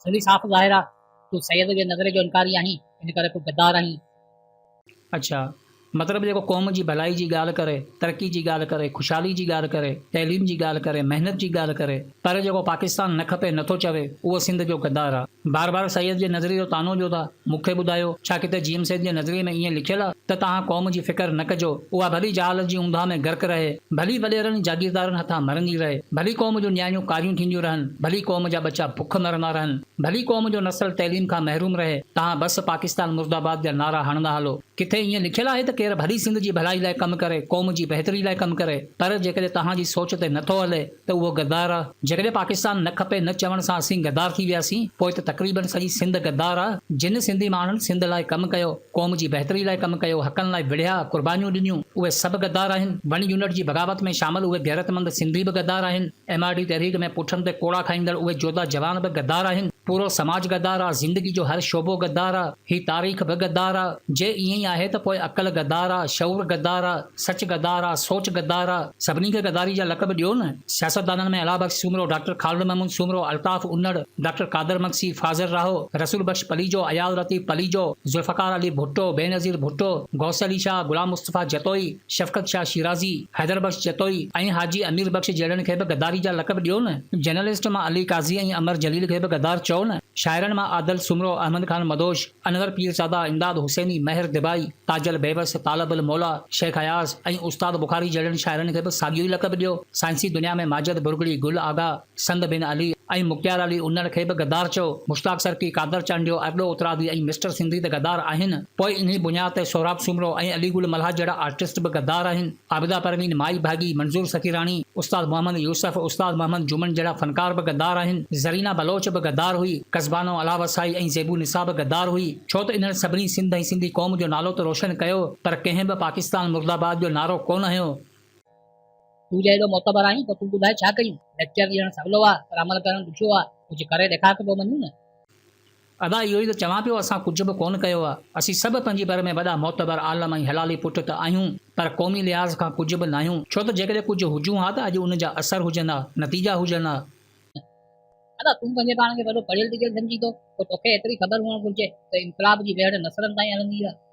सॼी साफ़ ज़ाहिर आहे तूं सैयद जे नज़रे जो इनकारी आहीं, इन करे तूं गद्दार आहीं। अच्छा, मतिलबु जेको क़ौम जी भलाई जी ॻाल्हि करे, तरक़ी जी ॻाल्हि करे, ख़ुशहाली जी ॻाल्हि करे, तइलीम जी ॻाल्हि करे, महिनत जी ॻाल्हि करे, पर जेको पाकिस्तान न खपे नथो चवे उहो सिंध जो गद्दार आहे। बार बार सैयद जे नज़रिए जो तानो ॾियो था। मूंखे ॿुधायो छा किथे जीएम सैयद जे नज़रिए में ईअं लिखियलु आहे त तव्हां क़ौम जी फ़िकर न कजो, उहा भली जहालत जी ऊंधा में गर्क रहे, भली वॾेरनि जागीरदारनि हथां मरंदी रहे, भली क़ौम जूं न्याणियूं कारियूं थींदियूं रहनि, भली क़ौम जा बच्चा बुख मरंदा रहनि, भली क़ौम जो नस्ल तइलीम खां महरूम रहे, तव्हां बसि पाकिस्तान मुर्दाबाद जा नारा हणंदा हलो। किथे ईअं लिखियलु आहे त केरु भली सिंध जी भलाई लाइ कमु करे, क़ौम जी बहितरी लाइ कमु करे, पर जेकॾहिं तव्हांजी सोच ते नथो हले त उहो गद्दार आहे। जेकॾहिं पाकिस्तान न खपे न चवण सां असीं गद्दार थी वियासीं, पोइ त तक़रीबन सॼी सिंध गद्दार आहे। जिन सिंधी माण्हुनि सिंध लाइ कमु कयो, क़ौम जी बहितरी लाइ कमु कयो, हक़नि लाइ विढ़िया, कुर्बानियूं ॾिनियूं, उहे सभु गद्दार आहिनि। वन यूनिट जी बग़ावत में शामिल उहे गैरतमंद सिंधी बि गद्दार आहिनि। MRD तहरीक में पुठनि ते कोड़ा खाईंदड़ उहे जोधा जवान बि गद्दार आहिनि। पूरो समाज गद्दार आहे, ज़िंदगी जो हर शोबो गद्दार आहे, ही तारीख़ बि गद्दार आहे। जे ईअं ई आहे त पोइ अक़ल गद्दार आहे, शऊर गद्दार आहे, सच गद्दार आहे, सोच गद्दार आहे। सभिनी खे गद्दारी जा लक़ब ॾियो न। सियासतदाननि में अला बख्श सूमरो, डॉक्टर ख़ालिद महमूद सूमरो, अल्ताफ़ उन्नड़, डॉक्टर कादर मक्सी, फाज़िल राहो, रसूल बख्श पलीजो, अयाल लतीफ़ पलीजो, जुल्फ़कार अली भुट्टो, बेनज़ीर भुट्टो, गौस अली शाह, गुलाम मुस्तफ़ा जतोई, शफ़क़त शाह शिराज़ी, हैदर बख्श जतोई ऐं हाजी अमीर बख्श जहिड़नि खे बि गद्दारी जा लक़ब ॾियो न। जर्नलिस्ट मां अली काज़ी ऐं अमर जलील खे बि गद्दार चओ न। शाइरनि मां आदल सुमरो, अहमद खान मदोश, अनवर पीरज़ादा, इमदाद हुसैनी, महर दिबाई, ताजल बेबस, तालबुल मौला, शेख अयाज़ ऐं उस्ताद बुखारी जहिड़नि शाइरनि खे बि साॻियो ई लक़ब ॾियो। साइंसी दुनिया में माजिद बुरगड़ी, गुल आगा, संद बिन अली ऐं मुख्तार अली उन्नड़ खे बि गद्दार चओ। मुश्ताक सरकी, कादर चांडियो, अरडो उतरादी ऐं मिस्टर सिंधी त गद्दार आहिनि। पोइ इन बुनियाद ते सोहराब सुमरो ऐं अली गुल मल्हा जहिड़ा आर्टिस्ट बि गद्दार आहिनि। आबिदा परवीन, माई भागी, मंज़ूर सकीरानी, उस्ताद मोहम्मद यूसुफ, उस्ताद मोहम्मद जुमन जहिड़ा फनकार बि गद्दार आहिनि। ज़रीना बलोच बि गद्दार हुई। कसबानो अला वसाई ऐं ज़ेबू निसा बि गद्दार हुई। छो त इन्हनि सभिनी सिंध ऐं सिंधी क़ौम जो नालो त रोशन कयो, पर कंहिं बि पाकिस्तान मुर्दाबाद जो नारो कोन हयो। तूं जे हेॾो मोतबर आहीं त तूं ॿुधाए छा कयूं? लेक्चर ॾियणु सवलो आहे पर अमल करणु ॾुखियो आहे। कुझु करे ॾेखार त पोइ मञूं न। अदा इहो ई त चवां पियो, असां कुझु बि कोन कयो आहे। असीं सभु पंहिंजी बर में वॾा मोतबर आलम ऐं हलाली पुट त आहियूं, पर क़ौमी लिहाज़ खां कुझु बि न आहियूं। छो त जेकॾहिं कुझु हुजूं हा त अॼु उन जा असर हुजनि हा, नतीजा हुजनि हा। दादा तूं पंहिंजे पाण खे वॾो पढ़ियल लिखियल सम्झी थो, पोइ तोखे एतिरी ख़बर हुअणु घुरिजे त इनकलाब जी वेहड़ नसलनि ताईं हलंदी आहे।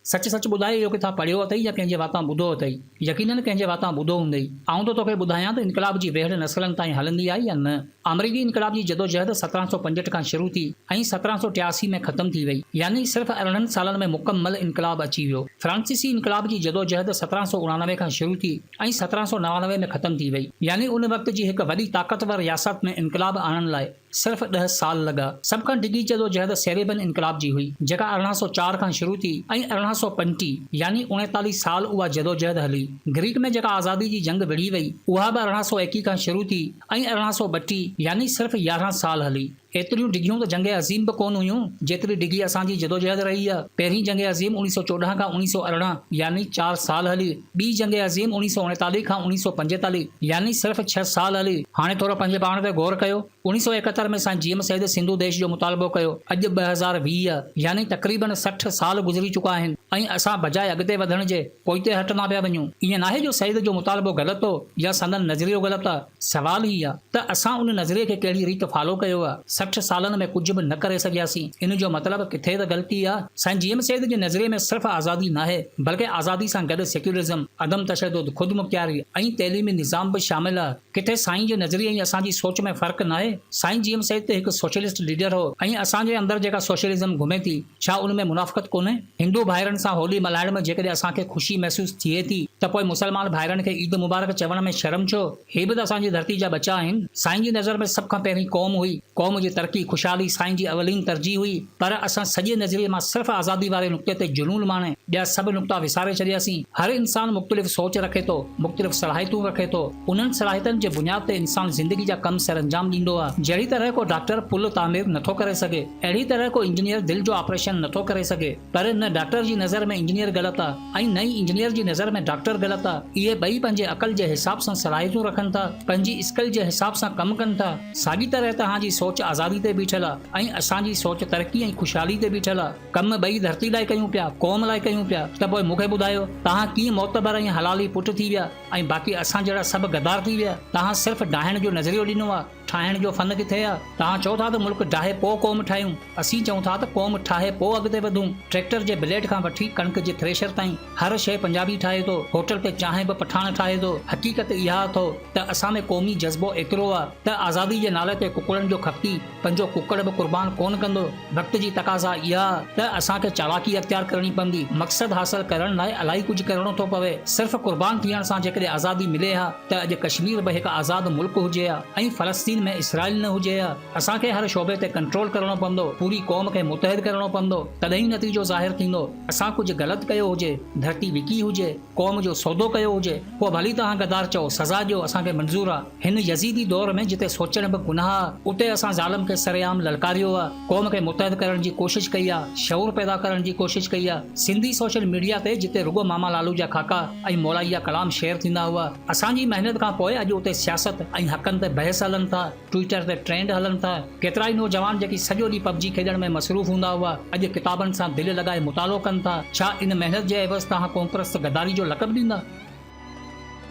सच सच ॿुधाए, इहो किथां पढ़ियो अथई या कंहिंजे वातां ॿुधो अथई? यकीनन कंहिंजे वातां ॿुधो हूंदई। आऊं त तोखे ॿुधायां त इनकलाब जी वेहड़ नसलनि ताईं हलंदी आहे या न। अमरीकी इनकलाब जी जदोजहद 1765 खां शुरू थी ऐं 1783 में ख़तम थी वई, यानी सिर्फ़ु 18 सालनि में मुकमल इनकलाब अची वियो। फ्रांसीसी इनकलाब जी जदोजहद 1789 खां शुरू थी ऐं 1799 में ख़तम थी वई, यानी उन वक़्त जी हिकु वॾी ताक़तवर रियासत में इनकलाब आणण लाइ सिर्फ़ु 10 साल लॻा। सभ खां डिघी जदोजहद सेरेबन इनकलाब जी हुई, जेका 1804 खां शुरू थी ऐं 1835 यानी 39 साल उहा जदोजहद हली। ग्रीक में जेका आज़ादी जी जंग विढ़ी वई, उहा बि 1821 खां शुरू थी ऐं 1832 यानी सिर्फ़ु 11 साल हली। एतिरियूं डिघियूं त जंग अज़ीम बि कोन हुयूं जेतिरी डिघी असांजी जदोजहद रही आहे। पहिरीं जंग अज़ीम 1914 खां 1918 यानी 4 साल हली। ॿी जंग अज़ीम 1939 खां 1945 यानी सिर्फ़ु 6 साल हली। हाणे थोरो पंहिंजे पाण ते गौर कयो। 1971 में साईं जीएम सैयद सिंधु देश जो मुतालबो कयो। अॼु 2020 यानी तक़रीबन 60 साल गुज़री चुका आहिनि ऐं असां बजाए अॻिते वधण जे पोइते हटंदा पिया वञूं। ईअं नाहे जो सैयद जो मुतालबो ग़लति हो या संदन नज़रियो ग़लति आहे। सवाल ही आहे त असां उन नज़रिये खे कहिड़ी रीति फॉलो कयो आहे। 60 सालनि में कुझु बि न करे सघियासीं। इन जो मतिलबु किथे त ग़लती आहे। साईं जीएम सैयद जे नज़रिये में सिर्फ़ु आज़ादी नाहे, बल्कि आज़ादी सां गॾु सेक्युलरिज़म, अदम तशद्दुद, ख़ुदि मुख्तियारी ऐं तइलीमी निज़ाम बि शामिल आहे। किथे साईं जे नज़रिये ऐं असांजी सोच में फ़र्क़ु नाहे। साईं जीएम सैयद त हिकु सोशलिस्ट लीडर हो ऐं असांजे अंदरि जेका सोशलिज़म घुमे थी, छा उन में मुनाफ़क़त कोन्हे? हिंदू भाइरनि सां होली मल्हाइण में जेकॾहिं असांखे ख़ुशी महसूसु थिए थी, त पोइ मुसलमान भाइरनि खे ईद मुबारक चवण में शर्म छो? हे बि त असांजी धरती जा बचा आहिनि। साईं जी नज़र में सभ खां पहिरीं क़ौम हुई। क़ौम जी तरक़ी ख़ुशहाली साईं जी अवलीन तरजीह हुई, पर असां सॼे नज़रिये मां सिर्फ़ु आज़ादी वारे नुक़्ते ते जुनून माणे ॿिया सभु नुक़्ता विसारे छॾियासीं। हर इंसान मुख़्तलिफ़ सोच रखे थो, मुख़्तलिफ़ सलाहियतूं रखे थो। उन्हनि सलाहियतनि जे बुनियाद ते इंसान ज़िंदगी जा कम सर अंजाम ॾींदो आहे। जहिड़ी तरह को डॉक्टर पुल तामीर नथो करे सघे, अहिड़ी तरह को इंजीनियर दिलि जो ऑपरेशन नथो करे सघे। पर न डॉक्टर जी नज़र में इंजीनियर ग़लति आहे ऐं न ई इंजीनियर जी नज़र में डॉक्टर ग़लति आहे। इहे ॿई पंहिंजे अक़ल जे हिसाब सां सलाहियतूं रखनि था, पंहिंजी स्किल जे हिसाब सां कमु कनि था। साॻी तरह तव्हांजी सोच आज़ादी ते बीठल आहे ऐं असांजी सोच तरक़ी ऐं ख़ुशहाली ते बीठल आहे। कम ॿई धरती लाइ कयूं पिया, क़ौम लाइ कयूं पिया। त पोइ मूंखे ॿुधायो, तव्हां कीअं मोतबर ऐं हलाली पुट थी विया ऐं बाक़ी असां जहिड़ा सभु गद्दार थी विया? तव्हां सिर्फ़ु डाहिण जो नज़रियो ॾिनो आहे, ठाहिण जो फन किथे आहे? तव्हां चओ था त मुल्क ढाहे पोइ क़ौम ठाहियूं, असीं चऊं था त क़ौम ठाहे पोइ अॻिते वधूं। ट्रैक्टर जे ब्लेड खां वठी कणिक जे थ्रेशर ताईं हर शइ पंजाबी ठाहे थो, होटल ते चांहि बि पठाण ठाहे थो। हक़ीक़त इहा अथव त असां में क़ौमी जज़्बो एतिरो आहे त आज़ादी जे नाले ते कुकड़नि जो खपती पंहिंजो कुकड़ बि कुर्बान कोन कंदो। वक़्त जी तक़ाज़ा इहा त असांखे चालाकी अख़्तियार करणी पवंदी। मक़सद हासिल करण लाइ इलाही कुझु करणो थो पवे। सिर्फ़ कुर्बान थियण सां जेकॾहिं आज़ादी मिले हा त अॼु कश्मीर बि हिकु आज़ाद मुल्क हुजे हा ऐं फ़लस्तीन में इसराइल न हुजे हा। असांखे हर शोबे ते कंट्रोल करणो पवंदो, पूरी क़ौम खे मुतहिद करणो पवंदो, तॾहिं नतीजो ज़ाहिर थींदो। असां कुझु ग़लति कयो हुजे, धरती विकी हुजे, क़ौम जो सौदो कयो हुजे, पोइ भली तव्हां गद्दार चओ, सज़ा ॾियो, असांखे मंज़ूर आहे। हिन यज़ीदी दौर में जिते सोचण बि गुनाह, उते असां ज़ालिम खे सरेआम ललकारियो आहे, क़ौम खे मुतहिद करण जी कोशिश कई आहे, शऊर पैदा करण जी कोशिश कई आहे। सिंधी सोशल मीडिया ते जिते रुगो मामा लालू जा खाका ऐं मौलाइया कलाम शेयर थींदा हुआ, असांजी महिनत खां पोइ अॼु उते सियासत ऐं हक़नि ते बहस हलनि था, ट्विटर ते ट्रेंड हलनि था। केतिरा ई नौजवान जेकी सॼो ॾींहुं पबजी खेॾण में मसरूफ़ हूंदा हुआ, अॼु किताबनि सां दिलि लॻाए मुतालो कनि था। छा इन महिनत जे एवज़ तव्हां क़ौमपरस्त गद्दारी जो लक़ब ॾींदा?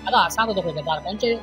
दादा असां त तोखे गद्दार कोन चयो।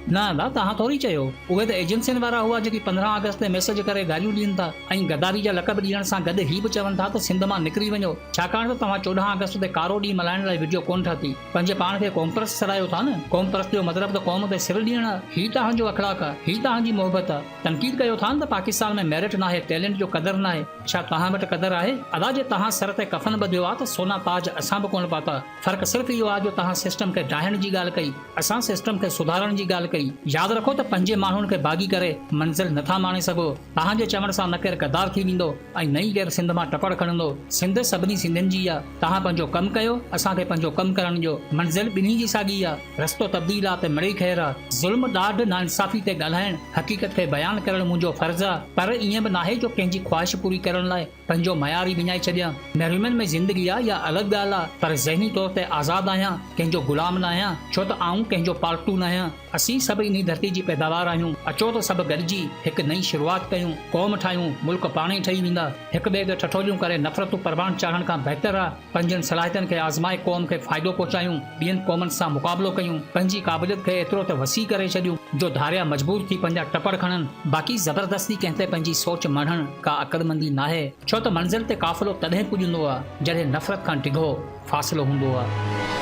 न अदा, तव्हां थोरी चयो। उहे त एजेंसियुनि वारा हुआ जेकी 15 अगस्त ते मैसेज करे गालियूं ॾियनि था ऐं गद्दारी जा लक़ब ॾियण सां गॾु ही बि चवनि था त सिंध मां निकिरी वञो, छाकाणि त तव्हां 14 अगस्त ते कारो ॾींहुं मल्हाइण लाइ वीडियो कोन ठाती, पंहिंजे पाण खे क़ौमपरस्त सरायो था न। क़ौमपरस्त जो मतिलबु त क़ौम ते सिर ॾियण आहे। ही तव्हांजो अख़लाक़ आहे, ही तव्हांजी मोहबत आहे। तनक़ीद कयो था न त पाकिस्तान में मेरिट न आहे, टैलेंट जो क़दुरु न आहे। छा तव्हां वटि क़दुरु आहे? अदा जे तव्हां सर ते कफन ॿधियो आहे त सोना ताज असां बि कोन पाता। फ़र्क़ु सिर्फ़ु इहो आहे जो तव्हां सिस्टम खे ढाहिण जी ॻाल्हि कई, असां सिस्टम खे सुधारण जी ॻाल्हि कई। यादि रखो त पंजे माण्हुनि खे भागी करे मंज़िल नथा माणे सघो। तव्हांजे चवण सां न केरु गद्दार थी वेंदो ऐं न ई केरु सिंध मां टपड़ खणंदो। सिंध सभिनी सिंधियुनि जी आहे। तव्हां पंहिंजो कमु कयो, असांखे पंहिंजो कमु करण जो। मंज़िल ॿिन्ही जी साॻी आहे। रस्तो तब्दील आहे त मिड़ई ख़ैरु आहे। ज़ुल्म ॾाढ नाइंसाफ़ी ते ॻाल्हाइण, हक़ीक़त खे बयानु करणु मुंहिंजो फ़र्ज़ु आहे, पर ईअं बि नाहे जो कंहिंजी ख़्वाहिश पूरी करण लाइ पंहिंजो मयार ई विञाए छॾियां। महरूमनि में ज़िंदगी आहे या अलॻि ॻाल्हि आहे, पर ज़हनी तौर ते आज़ादु आहियां, कंहिंजो ग़ुलाम न आहियां, छो त आऊं कंहिंजो पालतू न आहियां। असीं सभु इन धरती जी पैदावार आहियूं। अचो त सभु गॾिजी हिकु नई शुरूआति कयूं, क़ौम ठाहियूं, मुल्क पाण ई ठही वेंदा। हिकु ॿिए खे ठठोलियूं करे नफ़रतूं परवान चाढ़ण खां बहितर आहे पंहिंजनि सलाहियतनि खे आज़माए क़ौम खे फ़ाइदो पहुचायूं, ॿियनि क़ौमनि सां मुक़ाबिलो कयूं, पंहिंजी क़ाबिलियत खे एतिरो त वसी करे छॾियूं जो धारिया मजबूर थी पंहिंजा टपड़ खणनि। बाक़ी ज़बरदस्ती कंहिं ते पंहिंजी सोच मढ़णु का अक़लमंदी नाहे, छो त मंज़िल ते क़ाफ़िलो तॾहिं पुॼंदो आहे जॾहिं नफ़रत खां डिघो फ़ासिलो हूंदो आहे।